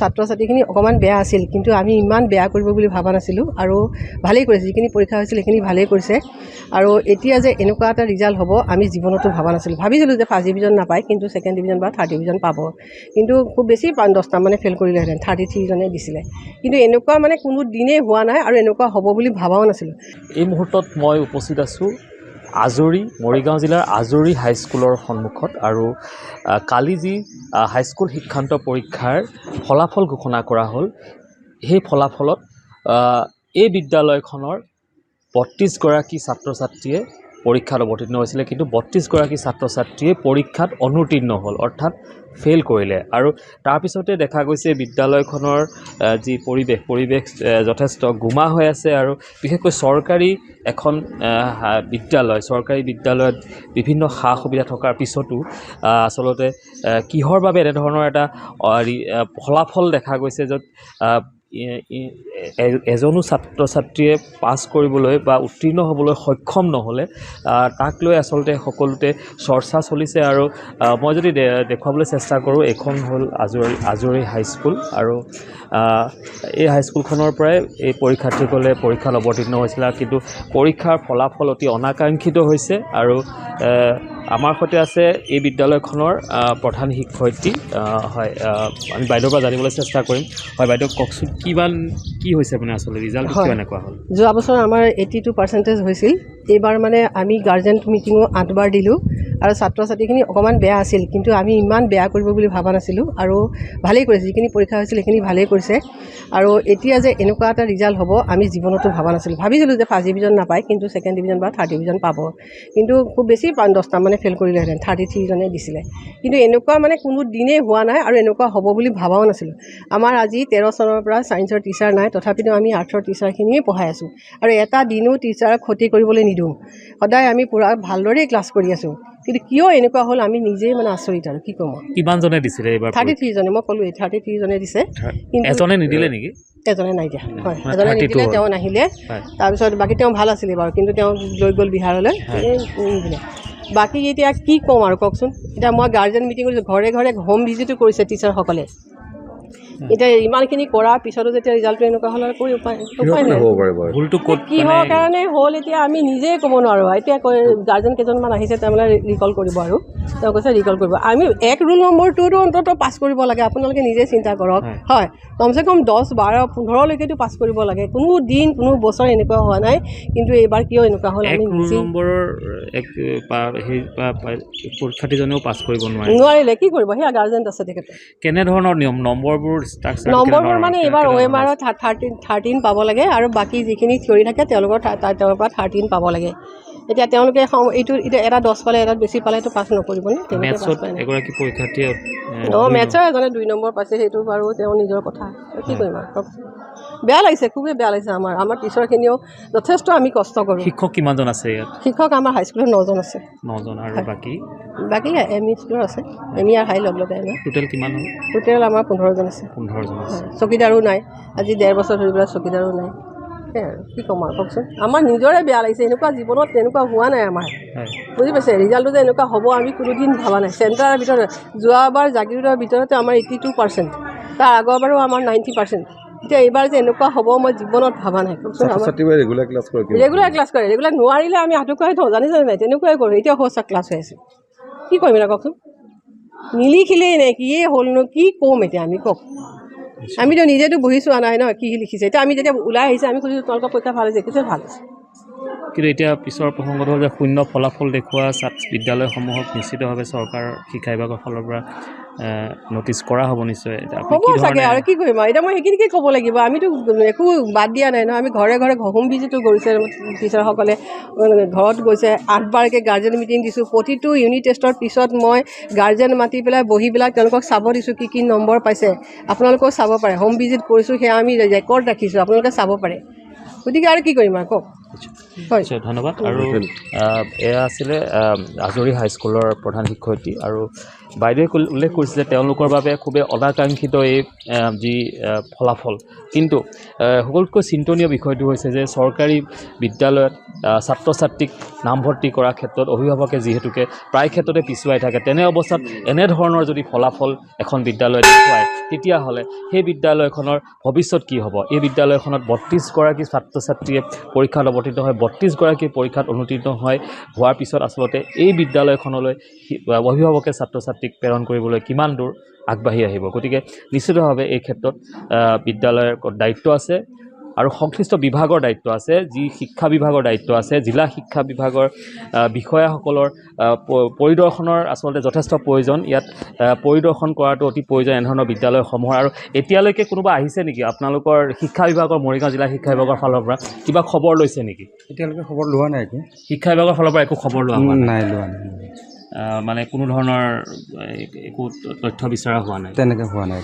ছাত্ৰ ছাত্ৰীখিনি অকণমান বেয়া আছিল, কিন্তু আমি ইমান বেয়া কৰিব বুলি ভবা নাছিলোঁ আৰু ভালেই কৰিছে। যিখিনি পৰীক্ষা হৈছিল সেইখিনি ভালেই কৰিছে আৰু এতিয়া যে এনেকুৱা এটা ৰিজাল্ট হ'ব আমি জীৱনতো ভবা নাছিলোঁ। ভাবিছিলোঁ যে ফাৰ্ষ্ট ডিভিজন নাপায়, কিন্তু ছেকেণ্ড ডিভিজন বা থাৰ্ড ডিভিজন পাব, কিন্তু খুব বেছি 10টা মানে ফেইল কৰিলেহেঁতেন। 33 জনে দিছিলে, কিন্তু এনেকুৱা মানে কোনো দিনেই হোৱা নাই আৰু এনেকুৱা হ'ব বুলি ভবাও নাছিলোঁ। এই মুহূৰ্তত মই উপস্থিত আছোঁ আজৰি, মৰিগাঁও জিলাৰ আজৰি হাইস্কুলৰ সন্মুখত আৰু কালি যি হাইস্কুল শিক্ষান্ত পৰীক্ষাৰ ফলাফল ঘোষণা কৰা হ'ল, সেই ফলাফলত এই বিদ্যালয়খনৰ 32গৰাকী ছাত্ৰ ছাত্ৰীয়ে পৰীক্ষাত অৱতীৰ্ণ হৈছিলে, কিন্তু 32গৰাকী ছাত্ৰ ছাত্ৰীয়ে পৰীক্ষাত অনুতীৰ্ণ হ'ল, অৰ্থাৎ ফেইল কৰিলে। আৰু তাৰপিছতে দেখা গৈছে বিদ্যালয়খনৰ যি পৰিৱেশ যথেষ্ট গোমা হৈ আছে আৰু বিশেষকৈ চৰকাৰী এখন চৰকাৰী বিদ্যালয়ত বিভিন্ন সা সুবিধা থকাৰ পিছতো আচলতে কিহৰ বাবে এনেধৰণৰ এটা ফলাফল দেখা গৈছে য'ত এজনো ছাত্ৰ ছাত্ৰীয়ে পাছ কৰিবলৈ বা উত্তীৰ্ণ হ'বলৈ সক্ষম নহ'লে তাক লৈ আচলতে সকলোতে চৰ্চা চলিছে। আৰু মই যদি দেখুৱাবলৈ চেষ্টা কৰোঁ, এইখন হ'ল আজৰি হাইস্কুল আৰু এই হাইস্কুলখনৰ পৰাই এই পৰীক্ষাৰ্থীসকলে পৰীক্ষাত অৱতীৰ্ণ হৈছিলে, কিন্তু পৰীক্ষাৰ ফলাফল অতি অনাকাংক্ষিত হৈছে। আৰু আমাৰ সৈতে আছে এই বিদ্যালয়খনৰ প্ৰধান শিক্ষয়িত্ৰী, হয়, আমি বাইদেউৰ পৰা জানিবলৈ চেষ্টা কৰিম। হয় বাইদেউ, কওকচোন কি হৈছে মানে আচলতে ৰিজাল্টটো কিয় এনেকুৱা হ'ল? যোৱা বছৰ আমাৰ 82% হৈছিল। এইবাৰ মানে আমি গাৰ্জেন মিটিঙো 8বাৰ দিলোঁ আৰু ছাত্ৰ ছাত্ৰীখিনি অকণমান বেয়া আছিল, কিন্তু আমি ইমান বেয়া কৰিব বুলি ভবা নাছিলোঁ আৰু ভালেই কৰিছে। যিখিনি পৰীক্ষা হৈছিল সেইখিনি ভালেই কৰিছে আৰু এতিয়া যে এনেকুৱা এটা ৰিজাল্ট হ'ব আমি জীৱনতো ভবা নাছিলোঁ। ভাবিছিলোঁ যে ফাৰ্ষ্ট ডিভিজন নাপায়, কিন্তু ছেকেণ্ড ডিভিজন বা থাৰ্ড ডিভিজন পাব, কিন্তু খুব বেছি 10টা মানে ফেইল কৰিলেহেঁতেন। 33 জনে দিছিলে, কিন্তু এনেকুৱা মানে কোনো দিনেই হোৱা নাই আৰু এনেকুৱা হ'ব বুলি ভবাও নাছিলোঁ। আমাৰ আজি 13 চনৰ পৰা ছায়েন্সৰ টিচাৰ নাই, তথাপিতো আমি আৰ্টছৰ টিচাৰখিনিয়ে পঢ়াই আছোঁ আৰু এটা দিনো টিচাৰক ক্ষতি কৰিবলৈ নিদিওঁ। সদায় আমি পূৰা ভালদৰেই ক্লাছ কৰি আছোঁ, কিন্তু কিয় এনেকুৱা হ'ল আমি নিজেই মানে আচৰিত আৰু কি ক'ম। কিমানজনে দিছিলে এইবাৰ? 33 জনে, মই ক'লোৱেই 33 জনে দিছে, কিন্তু এজনে নিদিলে নেকি? এজনে নাই দিয়া, হয়, এজনে নিদিলে, তেওঁ নাহিলে। তাৰপিছত বাকী তেওঁ ভাল আছিলে বাৰু, কিন্তু তেওঁ লৈ গ'ল বিহাৰলৈ, নিদিলে। বাকী এতিয়া কি ক'ম আৰু কওকচোন। এতিয়া মই গাৰ্জেন মিটিং কৰিছোঁ, ঘৰে ঘৰে হোম ভিজিটো কৰিছে টিচাৰসকলে। এতিয়া ইমানখিনি কৰাৰ পিছতো যেতিয়া ৰিজাল্টটো এনেকুৱা হ'ল আৰু কৰি উপায় নাই। কিহৰ কাৰণে হ'ল এতিয়া আমি নিজেই ক'ব নোৱাৰোঁ। এতিয়া গাৰ্জেন কেইজনমান আহিছে, তেওঁলোকে ৰিকল কৰিব আৰু তেওঁ কৈছে ৰিকল কৰিব। আমি ৰোল নম্বৰটোতো অন্ততঃ পাছ কৰিব লাগে, আপোনালোকে নিজে চিন্তা কৰক। হয়, কমচে কম 10, 12, 15লৈকেতো পাছ কৰিব লাগে। কোনো দিন কোনো বছৰ এনেকুৱা হোৱা নাই, কিন্তু এইবাৰ কিয় এনেকুৱা হ'ল আমি পৰীক্ষাৰ্থীজনেও পাছ কৰিব নোৱাৰিলে। কি কৰিব, সেয়া গাৰ্জেণ্ট আছে তেখেতৰ। কেনেধৰণৰ নিয়ম নম্বৰবোৰ মানে এইবাৰ OMR 13 পাব লাগে আৰু বাকী যিখিনি থিয়ৰী থাকে তেওঁলোকৰ তেওঁৰ পৰা 13 পাব লাগে। এতিয়া তেওঁলোকে এইটো এতিয়া এটা 10 পালে, এটাত বেছি পালেতো পাছ নকৰিব নে? এগৰাকী পৰীক্ষাৰ্থীয়ে মেথছৰ এজনে 2 নম্বৰ পাইছে, সেইটো বাৰু তেওঁৰ নিজৰ কথা। কি কৰিম আৰু কওক। বেয়া লাগিছে, খুবেই বেয়া লাগিছে। আমাৰ টিচাৰখিনিও যথেষ্ট আমি কষ্ট কৰোঁ। শিক্ষক কিমানজন আছে ইয়াত? শিক্ষক আমাৰ হাইস্কুলত 9জন আছে। 9জন আৰু বাকী ME স্কুলৰ আছে, ME আৰু হাই লগে আমাৰ। টোটেল কিমান হ'ল? টোটেল আমাৰ 15জন আছে। 15জন আছে। চকীদাৰো নাই, আজি 1.5 বছৰ ধৰি পেলাই চকীদাৰো নাই। সেয়াই আৰু কি ক'ম আৰু কওকচোন। আমাৰ নিজৰে বেয়া লাগিছে, এনেকুৱা জীৱনত তেনেকুৱা হোৱা নাই আমাৰ, বুজি পাইছে। ৰিজাল্টটো যে এনেকুৱা হ'ব আমি কোনোদিন ভবা নাই। চেণ্টাৰৰ ভিতৰত যোৱাবাৰ জাগিৰোডৰ ভিতৰতে আমাৰ 82%, তাৰ আগৰবাৰো আমাৰ 90%। এতিয়া এইবাৰ যে এনেকুৱা হ'ব মই জীৱনত ভবা নাই। কওকচোন। ৰেগুলাৰ ক্লাছ কৰে, ৰেগুলাৰ নোৱাৰিলে আমি আঁঠুকৰাই থওঁ, জানে নাই, তেনেকুৱাই কৰোঁ। এতিয়া সঁচা ক্লাছ হৈ আছে, কি কৰিম এতিয়া কওকচোন। নিলিখিলেই নে কিয়ে হ'লনো, কি ক'ম এতিয়া আমি, কওক। আমিতো নিজেতো বহি চোৱা নাই ন কি লিখিছে। এতিয়া আমি যেতিয়া ওলাই আহিছে আমি কৈছোঁ তোমালোকৰ পৰীক্ষা ভাল হৈছে, কৈছে ভাল হৈছে। কিন্তু এতিয়া পিছৰ প্ৰসংগত হ'ল যে শূন্য ফলাফল দেখুওৱা বিদ্যালয়সমূহক নিশ্চিতভাৱে চৰকাৰ শিক্ষা বিভাগৰ ফালৰ পৰা নটিচ কৰা হ'ব নিশ্চয়। হ'ব চাগে, আৰু কি কৰিম আৰু এতিয়া মই সেইখিনিকে ক'ব লাগিব। আমিতো একো বাদ দিয়া নাই ন। আমি ঘৰে ঘৰে হোম ভিজিটো কৰিছে টিচাৰসকলে, ঘৰত গৈছে 8বাৰকৈ গাৰ্জেন মিটিং দিছোঁ। প্ৰতিটো ইউনিট টেষ্টৰ পিছত মই গাৰ্জেন মাতি পেলাই বহি পেলাই তেওঁলোকক চাব দিছোঁ কি নম্বৰ পাইছে। আপোনালোকেও চাব পাৰে, হোম ভিজিট কৰিছোঁ, সেয়া আমি ৰেকৰ্ড ৰাখিছোঁ, আপোনালোকে চাব পাৰে। গতিকে আৰু কি কৰিম আৰু কওক। হয়, ধন্যবাদ। আৰু এয়া আছিলে আজৰি হাইস্কুলৰ প্ৰধান শিক্ষয়িত্ৰী। আৰু বাইদেৱে উল্লেখ কৰিছে যে তেওঁলোকৰ বাবে খুবেই অনাকাংক্ষিত এই যি ফলাফল, কিন্তু সকলোতকৈ চিন্তনীয় বিষয়টো হৈছে যে চৰকাৰী বিদ্যালয়ত ছাত্ৰ ছাত্ৰীক নামভৰ্তি কৰাৰ ক্ষেত্ৰত অভিভাৱকে যিহেতুকে প্ৰায় ক্ষেত্ৰতে পিছুৱাই থাকে, তেনে অৱস্থাত এনেধৰণৰ যদি ফলাফল এখন বিদ্যালয়ে দেখুৱায় তেতিয়াহ'লে সেই বিদ্যালয়খনৰ ভৱিষ্যত কি হ'ব? এই বিদ্যালয়খনত 32গৰাকী ছাত্ৰ ছাত্ৰীয়ে পৰীক্ষাত অৱতীৰ্ণ হয়, 32গৰাকী পৰীক্ষাত অনুতীৰ্ণ হোৱাৰ পিছত আচলতে এই বিদ্যালয়খনলৈ অভিভাৱকে ছাত্ৰ ছাত্ৰীক প্ৰেৰণ কৰিবলৈ কিমান দূৰ আগবাঢ়ি আহিব। গতিকে নিশ্চিতভাৱে এই ক্ষেত্ৰত বিদ্যালয়ৰ দায়িত্ব আছে আৰু সংশ্লিষ্ট বিভাগৰ দায়িত্ব আছে, যি শিক্ষা বিভাগৰ দায়িত্ব আছে, জিলা শিক্ষা বিভাগৰ বিষয়াসকলৰ পৰিদৰ্শনৰ আচলতে যথেষ্ট প্ৰয়োজন। ইয়াত পৰিদৰ্শন কৰাটো অতি প্ৰয়োজন এনেধৰণৰ বিদ্যালয়সমূহৰ। আৰু এতিয়ালৈকে কোনোবা আহিছে নেকি আপোনালোকৰ শিক্ষা বিভাগৰ, মৰিগাঁও জিলা শিক্ষা বিভাগৰ ফালৰ পৰা কিবা খবৰ লৈছে নেকি? এতিয়ালৈকে খবৰ লোৱা নাই একো। শিক্ষা বিভাগৰ ফালৰ পৰা একো খবৰ লোৱা হোৱা নাই? লোৱা নাই। মানে কোনো ধৰণৰ একো তথ্য বিচৰা হোৱা নাই? তেনেকৈ হোৱা নাই।